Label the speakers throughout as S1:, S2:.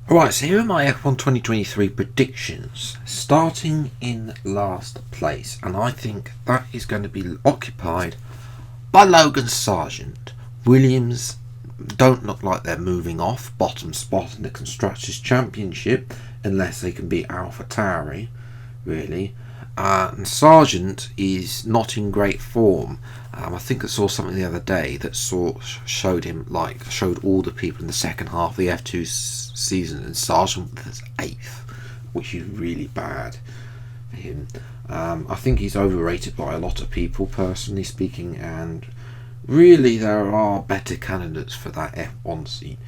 S1: Alright, so here are my F1 2023 predictions, starting in last place, and I think that is going to be occupied by Logan Sargent. Williams don't look like they're moving off bottom spot in the Constructors' Championship unless they can beat AlphaTauri, really. And Sargent is not in great form. I think I saw something the other day that showed all the people in the second half of the F2 season, and Sargent was 8th, which is really bad for him. I think he's overrated by a lot of people, personally speaking, and really there are better candidates for that F1 seat.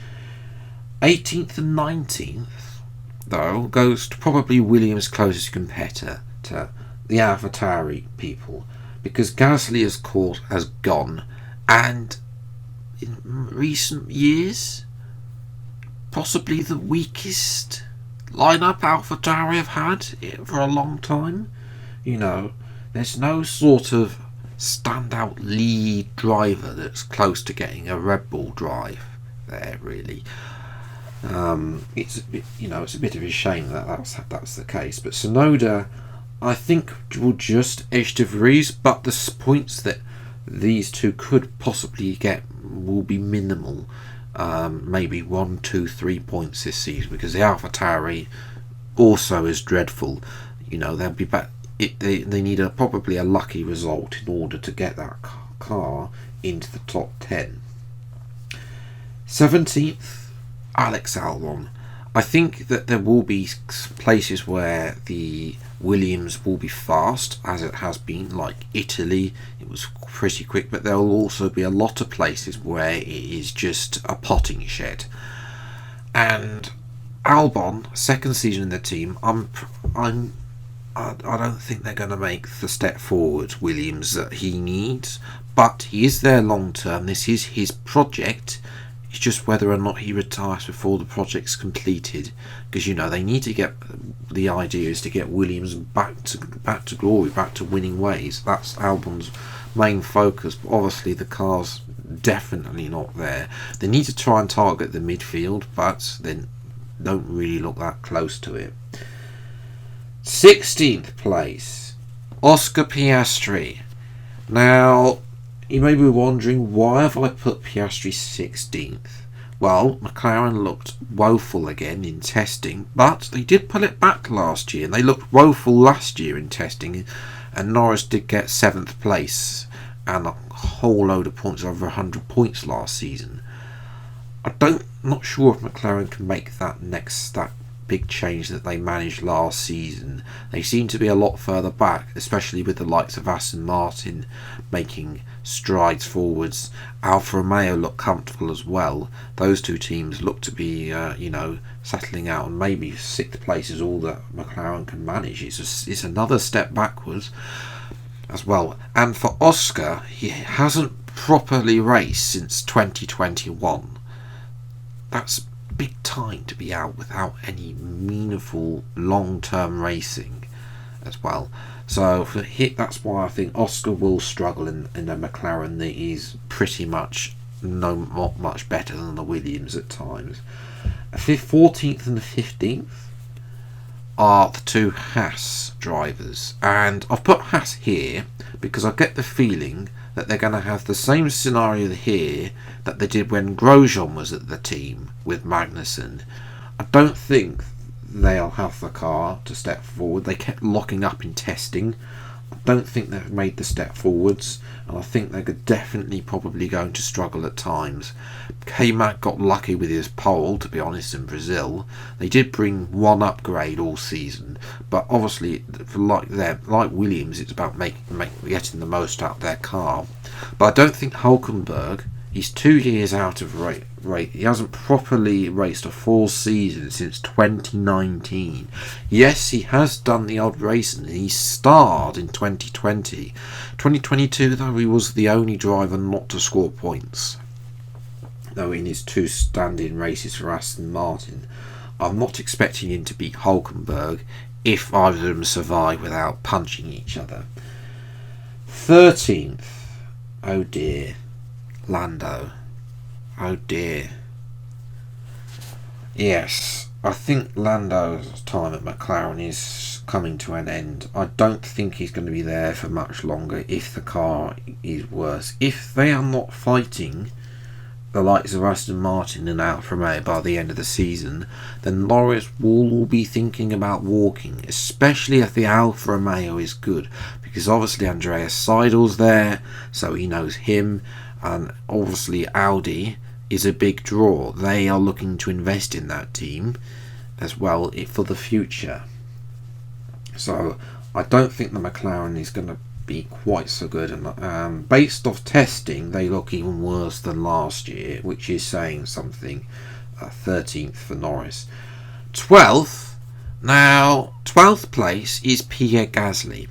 S1: 18th and 19th, though, goes to probably Williams' closest competitor, the AlphaTauri people, because Gasly has gone, and in recent years, possibly the weakest lineup AlphaTauri have had for a long time. There's no sort of standout lead driver that's close to getting a Red Bull drive there, really. It's a bit of a shame that's the case, but Tsunoda, I think, will just edge De Vries, but the points that these two could possibly get will be minimal. Maybe 1, 2, 3 points this season, because the AlphaTauri also is dreadful. They'll be back. They need probably a lucky result in order to get that car into the top 10. 17th, Alex Albon. I think that there will be places where the Williams will be fast, as it has been, like Italy. It was pretty quick, but there will also be a lot of places where it is just a potting shed. And Albon, second season in the team, I don't think they're going to make the step forward, Williams, that he needs, but he is there long term. This is his project. It's just whether or not he retires before the project's completed, because they need to get, the idea is to get Williams back to glory, back to winning ways. That's Albon's main focus, but obviously the car's definitely not there. They need to try and target the midfield, but they don't really look that close to it. 16th place, Oscar Piastri. Now, you may be wondering, why have I put Piastri 16th? Well, McLaren looked woeful again in testing, but they did pull it back last year, and they looked woeful last year in testing, and Norris did get 7th place and a whole load of points, over 100 points last season. Not sure if McLaren can make that big change that they managed last season. They seem to be a lot further back, especially with the likes of Aston Martin making strides forwards. Alfa Romeo look comfortable as well. Those two teams look to be settling out, and maybe 6th place is all that McLaren can manage. It's another step backwards as well. And for Oscar, he hasn't properly raced since 2021. That's big time to be out without any meaningful long-term racing as well. So that's why I think Oscar will struggle in a McLaren that is pretty much not much better than the Williams at times. 14th and the 15th are the two Haas drivers, and I've put Haas here because I get the feeling that they're going to have the same scenario here that they did when Grosjean was at the team with Magnussen. I don't think they'll have the car to step forward. They kept locking up in testing. I don't think they've made the step forwards, and I think they're definitely probably going to struggle at times. K-Mag got lucky with his pole, to be honest, in Brazil. They did bring one upgrade all season, but obviously, like Williams, it's about getting the most out of their car. But I don't think Hülkenberg, he's 2 years out of race. He hasn't properly raced a full season since 2019. Yes, he has done the odd racing. He starred in 2020. 2022, though, he was the only driver not to score points, though in his 2 stand-in races for Aston Martin. I'm not expecting him to beat Hülkenberg if either of them survive without punching each other. 13th. Oh dear. Lando. Oh dear. Yes. I think Lando's time at McLaren is coming to an end. I don't think he's going to be there for much longer if the car is worse. If they are not fighting the likes of Aston Martin and Alfa Romeo by the end of the season, then Norris will be thinking about walking, especially if the Alfa Romeo is good, because obviously Andreas Seidel's there, so he knows him, and obviously Audi is a big draw. They are looking to invest in that team as well for the future. So I don't think the McLaren is going to be quite so good, and based off testing they look even worse than last year, which is saying something. 13th for Norris. 12th, now 12th place is Pierre Gasly.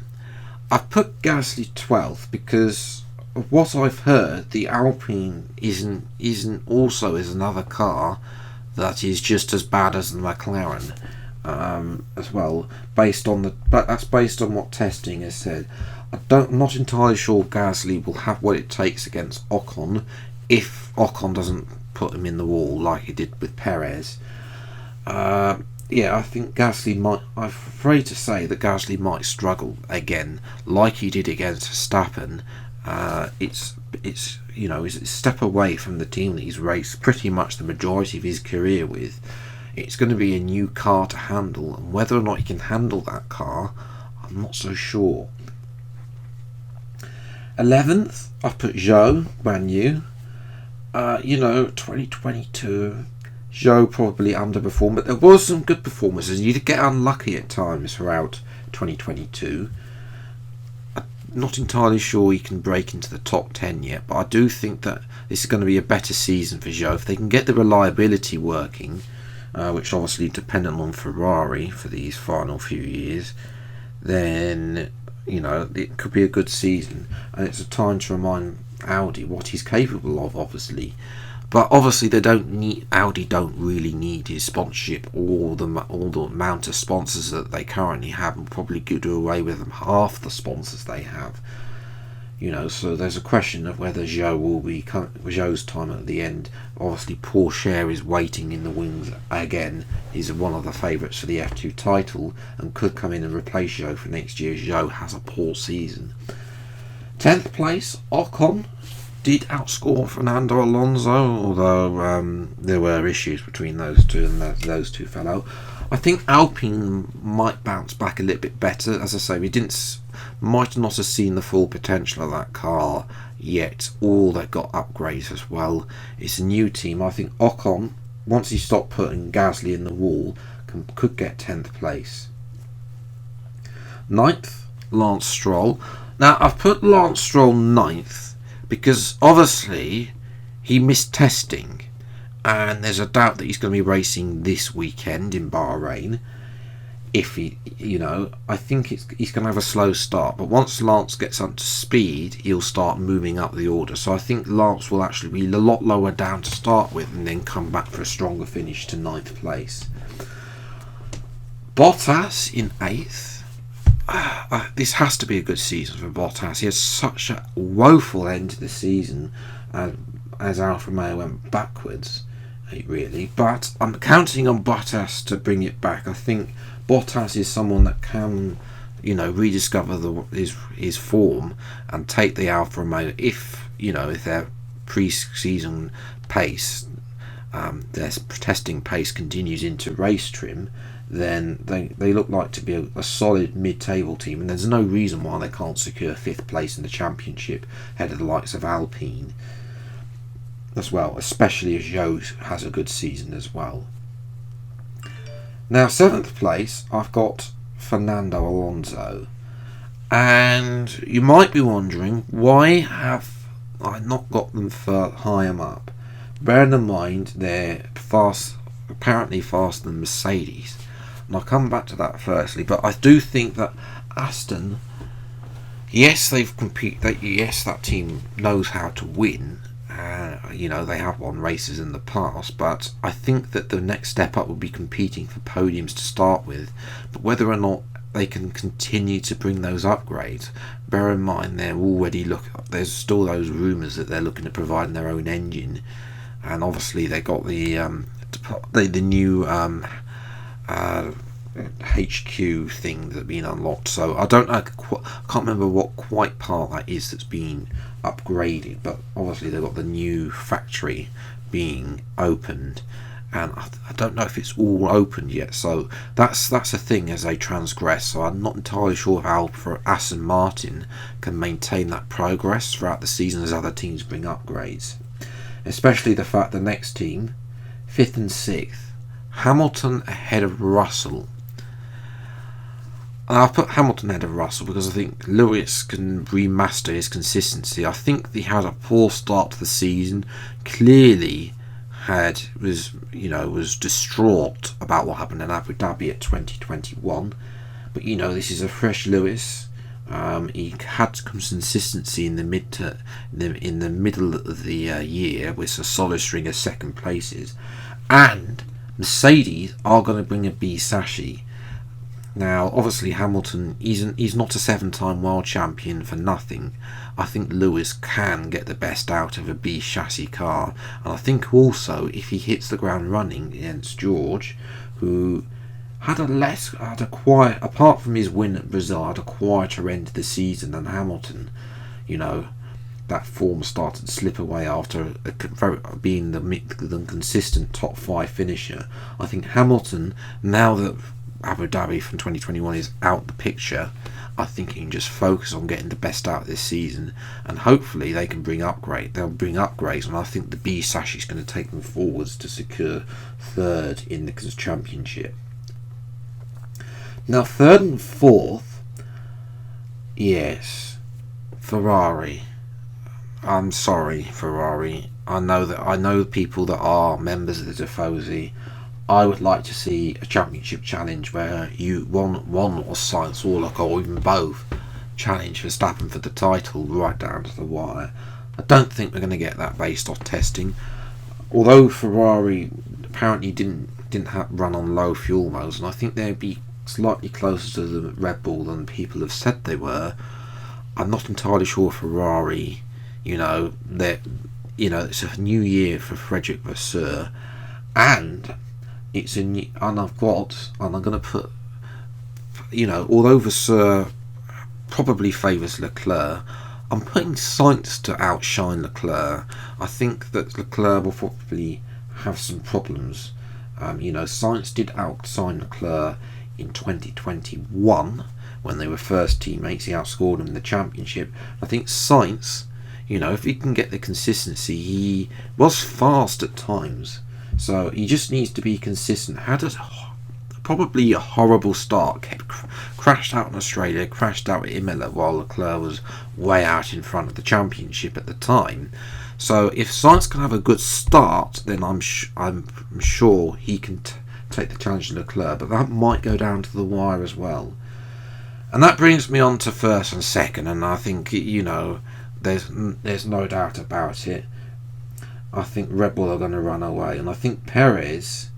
S1: I've put Gasly 12th because of what I've heard, the Alpine isn't also is another car that is just as bad as the McLaren as well, but that's based on what testing has said. I'm not entirely sure Gasly will have what it takes against Ocon if Ocon doesn't put him in the wall like he did with Perez. I think Gasly might. I'm afraid to say that Gasly might struggle again, like he did against Verstappen. It's a step away from the team that he's raced pretty much the majority of his career with. It's going to be a new car to handle, and whether or not he can handle that car, I'm not so sure. 11th, I've put Zhou, brand new. 2022, Zhou probably underperformed, but there was some good performances. You did get unlucky at times throughout 2022. I'm not entirely sure he can break into the top 10 yet, but I do think that this is going to be a better season for Zhou. If they can get the reliability working, which obviously dependent on Ferrari for these final few years, then it could be a good season, and it's a time to remind Audi what he's capable of, obviously. But obviously Audi don't really need his sponsorship or the amount of sponsors that they currently have, and probably could do away with them half the sponsors they have. So there's a question of whether Zhou's time at the end. Obviously Porsche is waiting in the wings again. He's one of the favourites for the F2 title and could come in and replace Zhou for next year. Zhou has a poor season. 10th place, Ocon did outscore Fernando Alonso, although there were issues between those two, and those two fell out. I think Alpine might bounce back a little bit better. As I say, we might not have seen the full potential of that car yet. All they got upgrades as well. It's a new team. I think Ocon, once he stopped putting Gasly in the wall, could get 10th place. 9th, Lance Stroll. Now, I've put Lance Stroll 9th because obviously he missed testing, and there's a doubt that he's going to be racing this weekend in Bahrain. If I think he's going to have a slow start, but once Lance gets up to speed, he'll start moving up the order. So I think Lance will actually be a lot lower down to start with, and then come back for a stronger finish to 9th place. Bottas in 8th. This has to be a good season for Bottas. He had such a woeful end to the season as Alfa Romeo went backwards, really. But I'm counting on Bottas to bring it back. I think Bottas is someone that can, rediscover his form and take the Alfa Romeo if their pre-season pace, their testing pace continues into race trim. Then they look like to be a solid mid-table team, and there's no reason why they can't secure 5th place in the championship ahead of the likes of Alpine as well, especially as Zhou has a good season as well. Now 7th place, I've got Fernando Alonso, and you might be wondering, why have I not got them higher up? Bearing in mind they're apparently faster than Mercedes. And I'll come back to that firstly, but I do think that Aston, yes, they've competed. Yes, that team knows how to win. They have won races in the past, but I think that the next step up will be competing for podiums to start with. But whether or not they can continue to bring those upgrades, bear in mind there's still those rumours that they're looking to provide their own engine, and obviously they got the new HQ thing that's been unlocked. So I don't know, I can't remember what quite part that is that's been upgraded, but obviously they've got the new factory being opened, and I don't know if it's all opened yet. So that's a thing as they transgress. So I'm not entirely sure how Aston Martin can maintain that progress throughout the season as other teams bring upgrades, especially the fact the next team, 5th and 6th, Hamilton ahead of Russell. I've put Hamilton ahead of Russell because I think Lewis can remaster his consistency. I think he had a poor start to the season. Clearly was distraught about what happened in Abu Dhabi at 2021. But this is a fresh Lewis. He had consistency in the middle of the year with a solid string of second places, and Mercedes are going to bring a B chassis. Now, obviously, Hamilton he's not a 7-time world champion for nothing. I think Lewis can get the best out of a B chassis car, and I think also if he hits the ground running against George, who had a quiet, apart from his win at Brazil, had a quieter end of the season than Hamilton. That form started to slip away after being the consistent top 5 finisher. I think Hamilton, now that Abu Dhabi from 2021 is out the picture, I think he can just focus on getting the best out of this season, and hopefully they can they'll bring upgrades, and I think the B chassis is going to take them forwards to secure 3rd in the championship. Now 3rd and 4th, yes, Ferrari. I'm sorry, Ferrari. I know people that are members of the Tifosi. I would like to see a championship challenge where one or Sainz or Leclerc, or even both, challenge Verstappen for the title right down to the wire. I don't think we're going to get that based off testing. Although Ferrari apparently didn't run on low fuel modes, and I think they'd be slightly closer to the Red Bull than people have said they were. I'm not entirely sure Ferrari. It's a new year for Frederic Vasseur, and I'm going to put, although Vasseur probably favours Leclerc, I'm putting Sainz to outshine Leclerc. I think that Leclerc will probably have some problems. Sainz did outshine Leclerc in 2021 when they were first teammates. He outscored him in the championship. I think Sainz, if he can get the consistency, he was fast at times. So he just needs to be consistent. Had probably a horrible start. Crashed out in Australia, crashed out at Imola while Leclerc was way out in front of the championship at the time. So if Sainz can have a good start, then I'm sure he can take the challenge to Leclerc. But that might go down to the wire as well. And that brings me on to 1st and 2nd. And I think there's no doubt about it. I think Red Bull are going to run away, and I think Perez,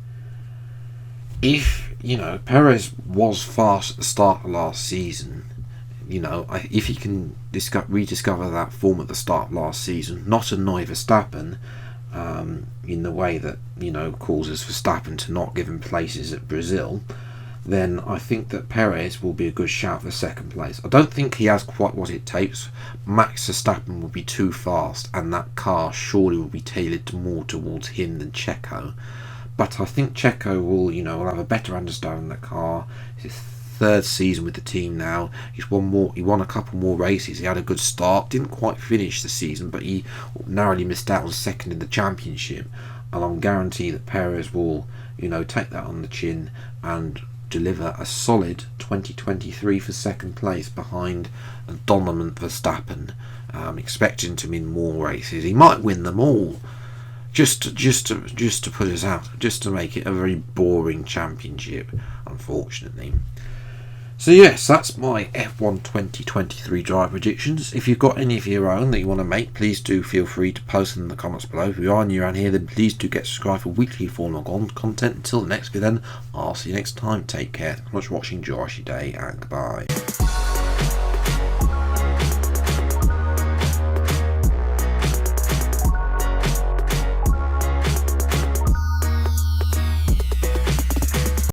S1: Perez was fast at the start of last season. If he can rediscover that form at the start of last season, not annoy Verstappen in the way that causes Verstappen to not give him places at Brazil, then I think that Perez will be a good shout for 2nd place. I don't think he has quite what it takes. Max Verstappen will be too fast, and that car surely will be tailored more towards him than Checo. But I think Checo will have a better understanding of the car. It's his 3rd season with the team now. He won a couple more races. He had a good start. Didn't quite finish the season, but he narrowly missed out on 2nd in the championship. And I'm guaranteed that Perez will, take that on the chin and deliver a solid 2023 for 2nd place behind a dominant Verstappen. Expecting to win more races. He might win them all, just to put us out, just to make it a very boring championship, unfortunately. So yes, that's my F1 2023 drive predictions. If you've got any of your own that you want to make, please do feel free to post them in the comments below. If you are new around here, then please do get subscribed for weekly Formula One content. Until the next video then, I'll see you next time. Take care. Thanks for watching, enjoy your day, and goodbye.